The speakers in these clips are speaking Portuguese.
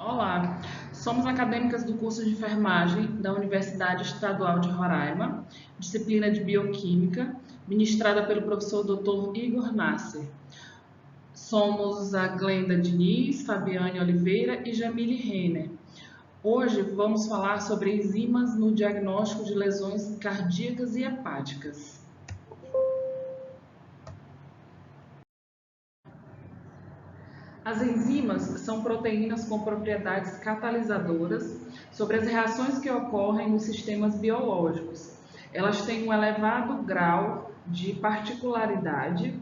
Olá, somos acadêmicas do curso de enfermagem da Universidade Estadual de Roraima, disciplina de Bioquímica, ministrada pelo professor Dr. Igor Nasser. Somos a Glenda Diniz, Fabiane Oliveira e Jamile Renner. Hoje vamos falar sobre enzimas no diagnóstico de lesões cardíacas e hepáticas. As enzimas são proteínas com propriedades catalisadoras sobre as reações que ocorrem nos sistemas biológicos. Elas têm um elevado grau de particularidade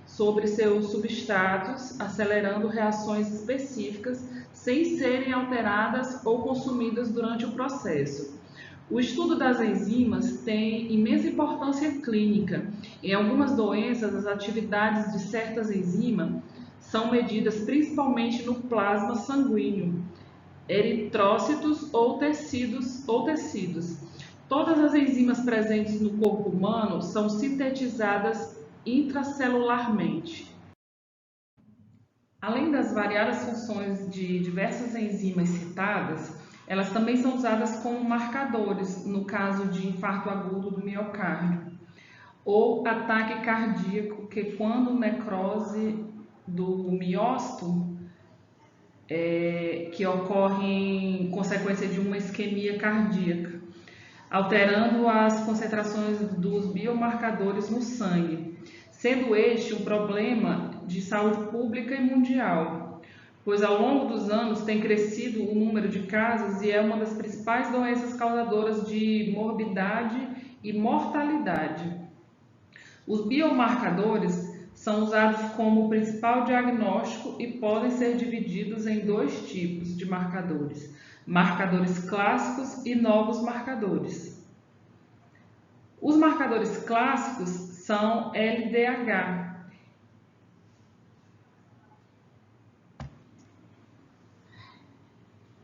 sobre seus substratos, acelerando reações específicas sem serem alteradas ou consumidas durante o processo. O estudo das enzimas tem imensa importância clínica. Em algumas doenças, as atividades de certas enzimas são medidas principalmente no plasma sanguíneo, eritrócitos ou tecidos. Todas as enzimas presentes no corpo humano são sintetizadas intracelularmente. Além das variadas funções de diversas enzimas citadas, elas também são usadas como marcadores no caso de infarto agudo do miocárdio ou ataque cardíaco, que quando necrose do miócito, que ocorre em consequência de uma isquemia cardíaca, alterando as concentrações dos biomarcadores no sangue, sendo este um problema de saúde pública e mundial, pois ao longo dos anos tem crescido o número de casos e é uma das principais doenças causadoras de morbidade e mortalidade. Os biomarcadores são usados como principal diagnóstico e podem ser divididos em dois tipos de marcadores: marcadores clássicos e novos marcadores. Os marcadores clássicos são LDH,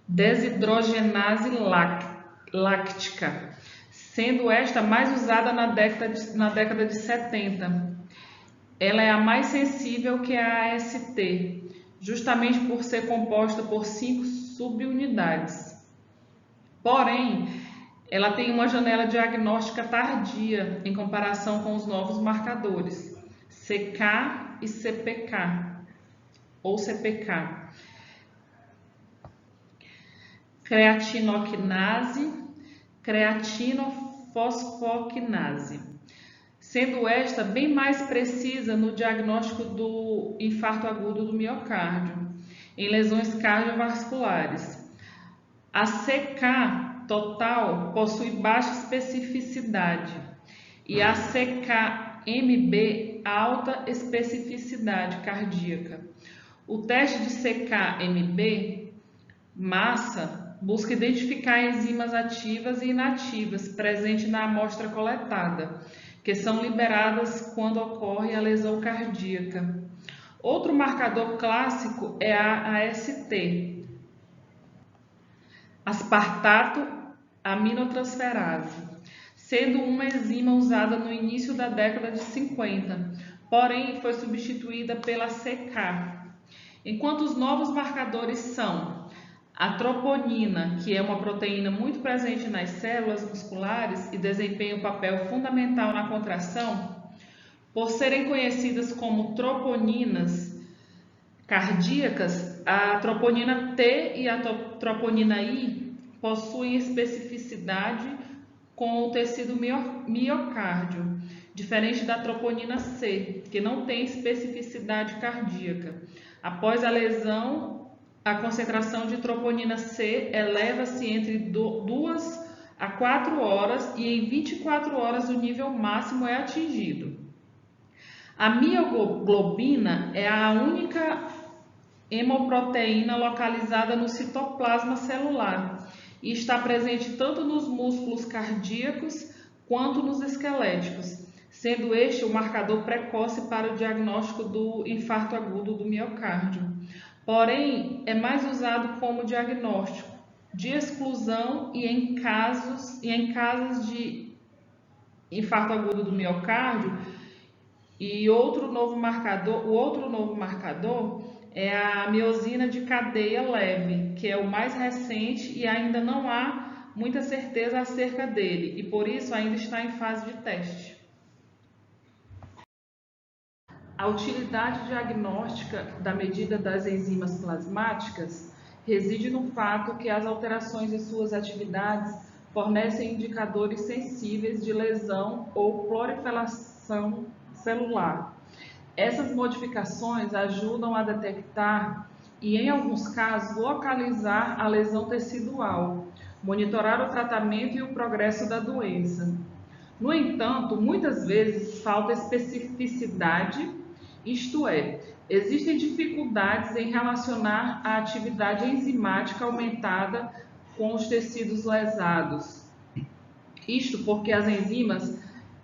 desidrogenase láctica, sendo esta mais usada na década de 70. Ela é a mais sensível que a AST, justamente por ser composta por 5 subunidades. Porém, ela tem uma janela diagnóstica tardia em comparação com os novos marcadores, CK e CPK, ou CPK. Creatinoquinase, creatinofosfoquinase, sendo esta bem mais precisa no diagnóstico do infarto agudo do miocárdio, em lesões cardiovasculares. A CK total possui baixa especificidade e a CK-MB alta especificidade cardíaca. O teste de CK-MB massa busca identificar enzimas ativas e inativas presentes na amostra coletada, que são liberadas quando ocorre a lesão cardíaca. Outro marcador clássico é a AST, aspartato aminotransferase, sendo uma enzima usada no início da década de 50, porém foi substituída pela CK. Enquanto os novos marcadores são a troponina, que é uma proteína muito presente nas células musculares e desempenha um papel fundamental na contração, por serem conhecidas como troponinas cardíacas, a troponina T e a troponina I possuem especificidade com o tecido miocárdio, diferente da troponina C, que não tem especificidade cardíaca. Após a lesão, a concentração de troponina C eleva-se entre 2 a 4 horas e em 24 horas o nível máximo é atingido. A mioglobina é a única hemoproteína localizada no citoplasma celular e está presente tanto nos músculos cardíacos quanto nos esqueléticos, sendo este o marcador precoce para o diagnóstico do infarto agudo do miocárdio. Porém, é mais usado como diagnóstico de exclusão e em casos de infarto agudo do miocárdio. E o outro novo marcador é a miosina de cadeia leve, que é o mais recente e ainda não há muita certeza acerca dele, e por isso ainda está em fase de teste. A utilidade diagnóstica da medida das enzimas plasmáticas reside no fato que as alterações em suas atividades fornecem indicadores sensíveis de lesão ou proliferação celular. Essas modificações ajudam a detectar e, em alguns casos, localizar a lesão tecidual, monitorar o tratamento e o progresso da doença. No entanto, muitas vezes falta especificidade, isto é, existem dificuldades em relacionar a atividade enzimática aumentada com os tecidos lesados. Isto porque as enzimas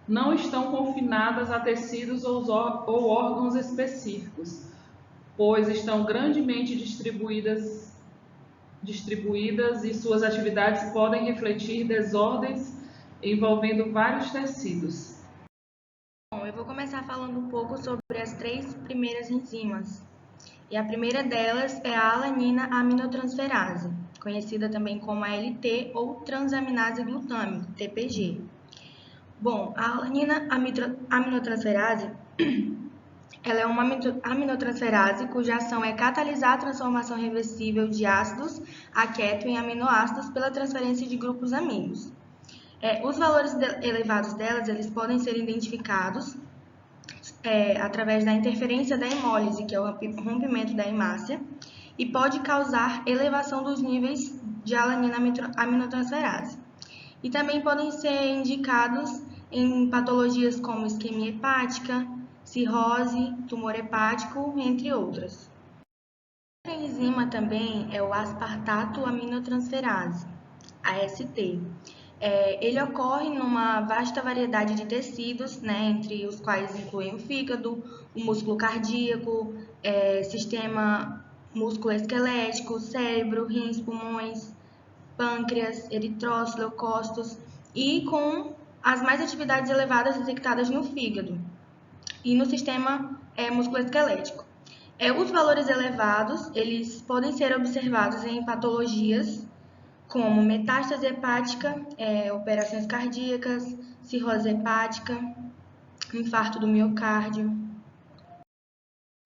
não estão confinadas a tecidos ou órgãos específicos, pois estão grandemente distribuídas e suas atividades podem refletir desordens envolvendo vários tecidos. Bom, eu vou começar falando um pouco sobre as 3 primeiras enzimas. E a primeira delas é a alanina aminotransferase, conhecida também como ALT ou transaminase glutâmico, TPG. Bom, a alanina aminotransferase ela é uma aminotransferase cuja ação é catalisar a transformação reversível de ácidos a keto em aminoácidos pela transferência de grupos amigos. Os valores elevados delas eles podem ser identificados através da interferência da hemólise, que é o rompimento da hemácia, e pode causar elevação dos níveis de alanina aminotransferase. E também podem ser indicados em patologias como isquemia hepática, cirrose, tumor hepático, entre outras. Outra enzima também é o aspartato aminotransferase, AST. Ele ocorre numa vasta variedade de tecidos, né, entre os quais incluem o fígado, o músculo cardíaco, sistema músculo-esquelético, cérebro, rins, pulmões, pâncreas, eritrócitos, leucócitos, e com as mais atividades elevadas detectadas no fígado e no sistema musculoesquelético. Os valores elevados, eles podem ser observados em patologias como metástase hepática, operações cardíacas, cirrose hepática, infarto do miocárdio.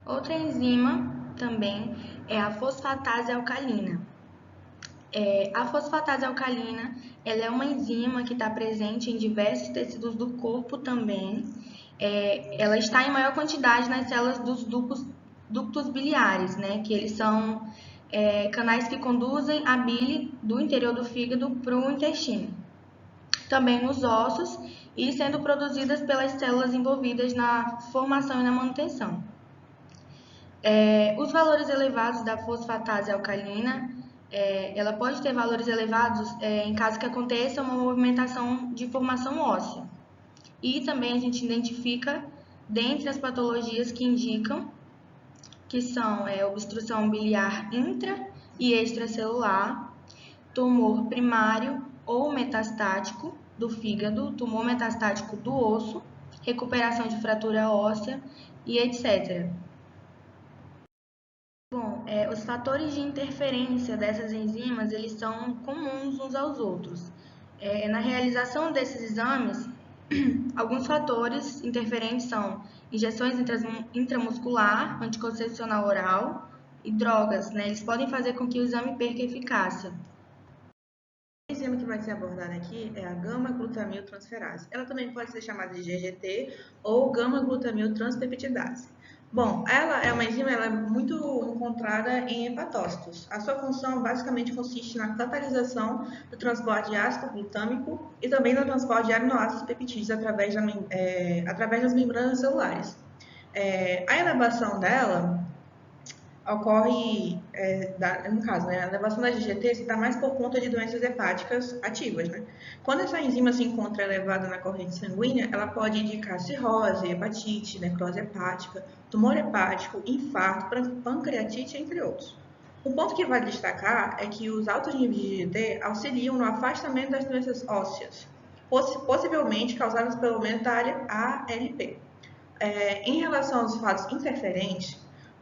Outra enzima também é a fosfatase alcalina. A fosfatase alcalina ela é uma enzima que está presente em diversos tecidos do corpo também. Ela está em maior quantidade nas células dos ductos biliares, né, que eles são canais que conduzem a bile do interior do fígado para o intestino. Também nos ossos e sendo produzidas pelas células envolvidas na formação e na manutenção. Os valores elevados da fosfatase alcalina, ela pode ter valores elevados em caso que aconteça uma movimentação de formação óssea. E também a gente identifica dentre as patologias que indicam, que são obstrução biliar intra e extracelular, tumor primário ou metastático do fígado, tumor metastático do osso, recuperação de fratura óssea e etc. Bom, os fatores de interferência dessas enzimas, eles são comuns uns aos outros. Na realização desses exames, alguns fatores interferentes são injeções intramuscular, anticoncepcional oral e drogas, né? Eles podem fazer com que o exame perca eficácia. A enzima que vai ser abordada aqui é a gama-glutamiltransferase. Ela também pode ser chamada de GGT ou gama-glutamiltranspeptidase. Bom, ela é uma enzima muito encontrada em hepatócitos. A sua função basicamente consiste na catalisação do transporte de ácido glutâmico e também no transporte de aminoácidos peptídeos através das membranas celulares. A elevação dela ocorre, no caso, né, a elevação da GGT se dá mais por conta de doenças hepáticas ativas, né? Quando essa enzima se encontra elevada na corrente sanguínea, ela pode indicar cirrose, hepatite, necrose hepática, tumor hepático, infarto, pancreatite, entre outros. Um ponto que vale destacar é que os altos níveis de GGT auxiliam no afastamento das doenças ósseas, possivelmente causadas pelo aumento da área ALP. Em relação aos fatos interferentes,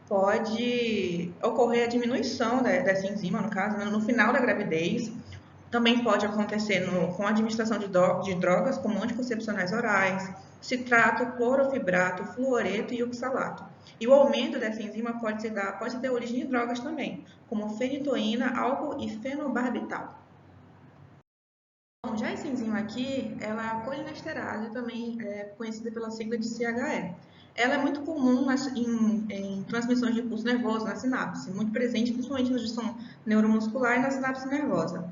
pode ocorrer a diminuição dessa enzima, no caso, no final da gravidez. Também pode acontecer com a administração de drogas, como anticoncepcionais orais, citrato, clorofibrato, fluoreto e oxalato. E o aumento dessa enzima pode ter origem de drogas também, como fenitoína, álcool e fenobarbital. Bom, já essa enzima aqui, ela é a colinesterase, também conhecida pela sigla de CHE. Ela é muito comum em transmissões de impulso nervoso na sinapse, muito presente principalmente na junção neuromuscular e na sinapse nervosa.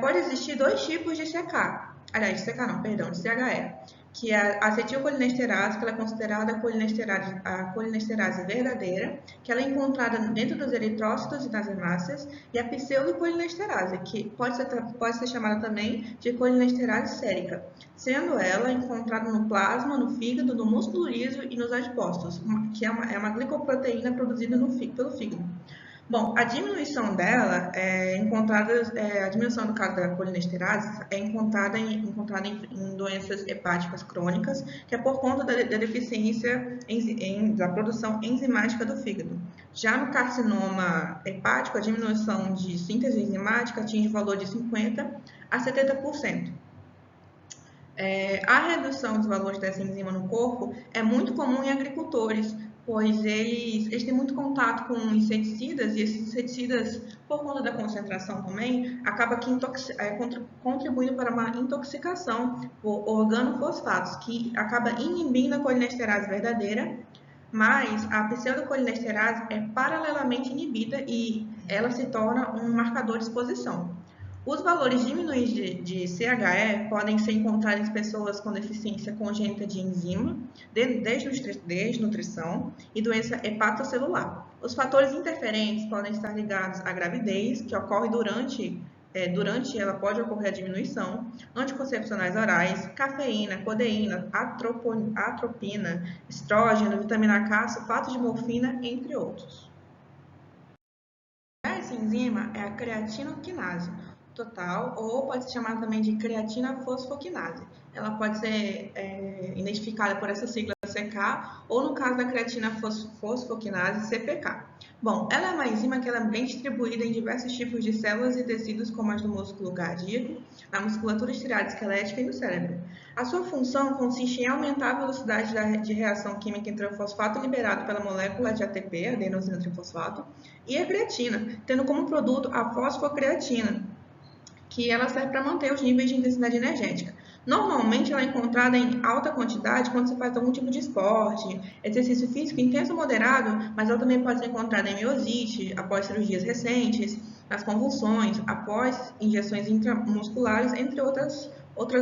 Pode existir dois tipos de CK, aliás, de CK não, perdão, de CHE, que é a acetilcolinesterase, que ela é considerada a colinesterase verdadeira, que ela é encontrada dentro dos eritrócitos e nas hemácias, e a pseudocolinesterase, que pode ser chamada também de colinesterase sérica, sendo ela encontrada no plasma, no fígado, no músculo liso e nos adipócitos, que é uma glicoproteína produzida pelo fígado. Bom, a diminuição dela a diminuição do caso da colinesterase é encontrada em doenças hepáticas crônicas, que é por conta da deficiência da produção enzimática do fígado. Já no carcinoma hepático, a diminuição de síntese enzimática atinge o valor de 50% a 70%. A redução dos valores dessa enzima no corpo é muito comum em agricultores, pois eles têm muito contato com inseticidas, e esses inseticidas, por conta da concentração também, acaba contribuindo para uma intoxicação por organofosfatos, que acaba inibindo a colinesterase verdadeira, mas a pseudocolinesterase é paralelamente inibida e ela se torna um marcador de exposição. Os valores diminuídos de CHE podem ser encontrados em pessoas com deficiência congênita de enzima, desnutrição e doença hepatocelular. Os fatores interferentes podem estar ligados à gravidez, que ocorre durante ela pode ocorrer a diminuição, anticoncepcionais orais, cafeína, codeína, atropina, estrógeno, vitamina K, sulfato de morfina, entre outros. Essa enzima é a creatinoquinase total, ou pode ser chamada também de creatina fosfoquinase. Ela pode ser identificada por essa sigla CK, ou no caso da creatina fosfoquinase, CPK. Bom, ela é uma enzima que ela é bem distribuída em diversos tipos de células e tecidos, como as do músculo cardíaco, na musculatura estriada esquelética e no cérebro. A sua função consiste em aumentar a velocidade de reação química entre o fosfato liberado pela molécula de ATP, adenosina trifosfato, e a creatina, tendo como produto a fosfocreatina, que ela serve para manter os níveis de intensidade energética. Normalmente, ela é encontrada em alta quantidade quando você faz algum tipo de esporte, exercício físico intenso ou moderado, mas ela também pode ser encontrada em miosite, após cirurgias recentes, nas convulsões, após injeções intramusculares, entre outras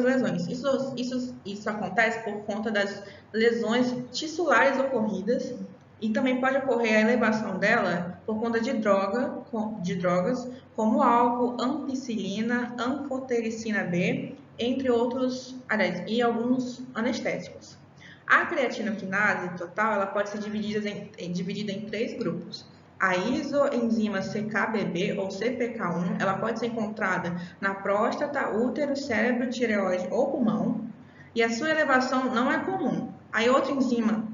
lesões. Isso acontece por conta das lesões tissulares ocorridas, e também pode ocorrer a elevação dela por conta de drogas, como álcool, ampicilina, anfotericina B, entre outros, e alguns anestésicos. A creatinoquinase total ela pode ser dividida em 3 grupos. A isoenzima CKBB ou CPK1, ela pode ser encontrada na próstata, útero, cérebro, tireoide ou pulmão, e a sua elevação não é comum. A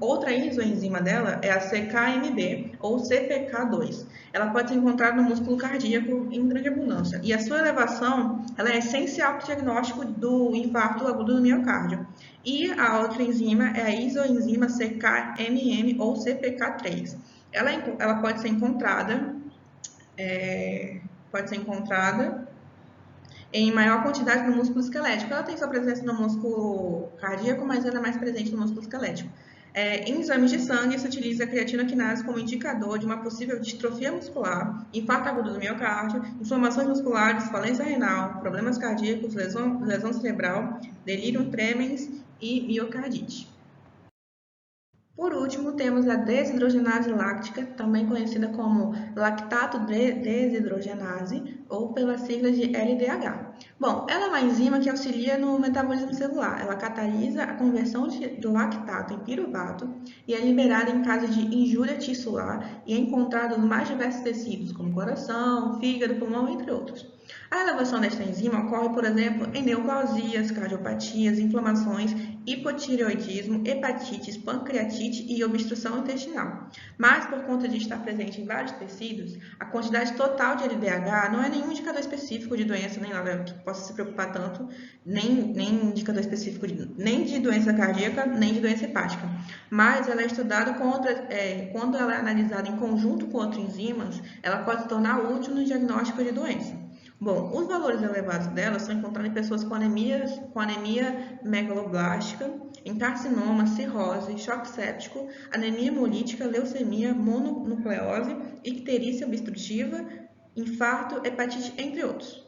outra isoenzima dela é a CKMB ou CPK2. Ela pode ser encontrada no músculo cardíaco em grande abundância. E a sua elevação ela é essencial para o diagnóstico do infarto agudo do miocárdio. E a outra enzima é a isoenzima CKMM ou CPK3. Ela pode ser encontrada em maior quantidade no músculo esquelético. Ela tem sua presença no músculo cardíaco, mas ela é mais presente no músculo esquelético. Em exames de sangue, se utiliza a creatinoquinase como indicador de uma possível distrofia muscular, infarto agudo do miocárdio, inflamações musculares, falência renal, problemas cardíacos, lesão cerebral, delírio tremens e miocardite. Por último, temos a desidrogenase láctica, também conhecida como lactato desidrogenase, ou pelas siglas de LDH. Bom, ela é uma enzima que auxilia no metabolismo celular. Ela catalisa a conversão do lactato em piruvato e é liberada em caso de injúria tissular e é encontrada nos mais diversos tecidos, como coração, fígado, pulmão, entre outros. A elevação desta enzima ocorre, por exemplo, em neoplasias, cardiopatias, inflamações, hipotireoidismo, hepatites, pancreatite e obstrução intestinal. Mas, por conta de estar presente em vários tecidos, a quantidade total de LDH não é nenhum indicador específico de doença, nem nada que possa se preocupar tanto, nem indicador específico nem de doença cardíaca, nem de doença hepática. Mas ela é estudada quando ela é analisada em conjunto com outras enzimas, ela pode se tornar útil no diagnóstico de doença. Bom, os valores elevados dela são encontrados em pessoas com anemia megaloblástica, em carcinoma, cirrose, choque séptico, anemia hemolítica, leucemia, mononucleose, icterícia obstrutiva, infarto, hepatite, entre outros.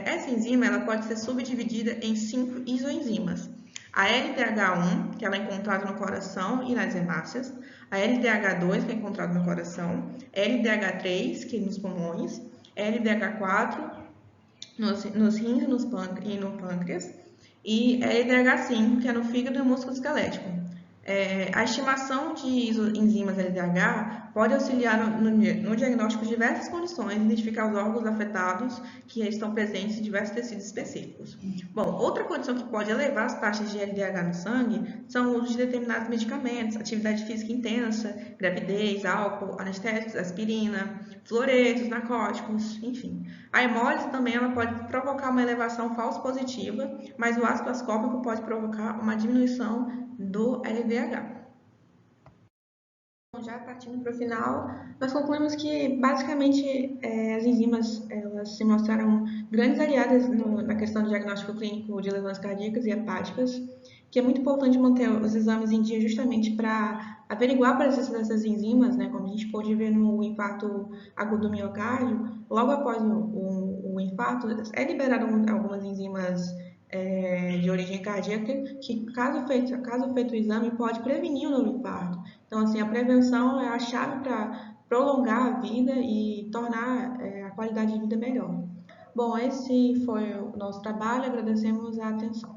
Essa enzima ela pode ser subdividida em 5 isoenzimas. A LDH1, que ela é encontrada no coração e nas hemácias, a LDH2, que é encontrada no coração, LDH3, que é nos pulmões, LDH4 nos rins e no pâncreas, e LDH5, que é no fígado e músculo esquelético. A estimação de enzimas LDH pode auxiliar no diagnóstico de diversas condições e identificar os órgãos afetados que estão presentes em diversos tecidos específicos. Bom, outra condição que pode elevar as taxas de LDH no sangue são o uso de determinados medicamentos, atividade física intensa, gravidez, álcool, anestésicos, aspirina, fluoretos, narcóticos, enfim. A hemólise também ela pode provocar uma elevação falso positiva, mas o ácido ascórbico pode provocar uma diminuição do LDH. Já partindo para o final, nós concluímos que basicamente as enzimas elas se mostraram grandes aliadas na questão do diagnóstico clínico de lesões cardíacas e hepáticas, que é muito importante manter os exames em dia justamente para averiguar a presença dessas enzimas, né, como a gente pôde ver no infarto agudo do miocárdio. Logo após o infarto, é liberado algumas enzimas de origem cardíaca que, caso feito o exame, pode prevenir o novo infarto. Então, assim, a prevenção é a chave para prolongar a vida e tornar a qualidade de vida melhor. Bom, esse foi o nosso trabalho, agradecemos a atenção.